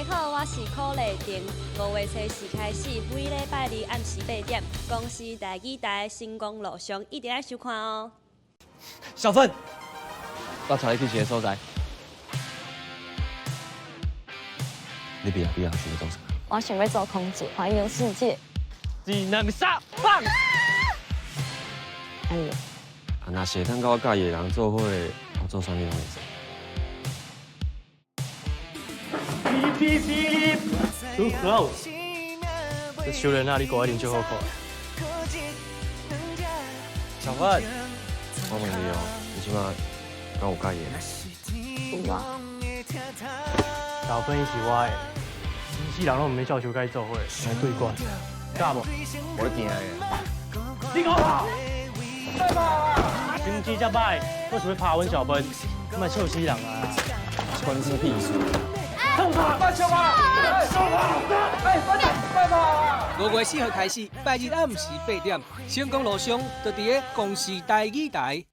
好，我是柯丽婷。5月初4开始，每礼拜二暗时8点，公司台语台星光路上一定要收看哦。小芬，我带你去一个所在。你毕业想要做啥？我想要做空姐，环游世界。技能杀棒！哎呦，若是通甲我介意的人做伙，我做啥物拢会使。哔哔哔 ，Too close。这秋人那里过一点就好看。小芬，我问你哦，你即马敢有介意的？有啊，小芬是我的，伊世人拢唔免叫球该做伙来对冠，敢无？我惊的。你好跑！快跑啊！经济这歹，我想要拍阮小芬，你莫笑死人啊！关你屁事！冲他！快冲啊！冲啊！哎，快跑5月4号开始，拜日暗时8点，成功路上就伫个公司台语台。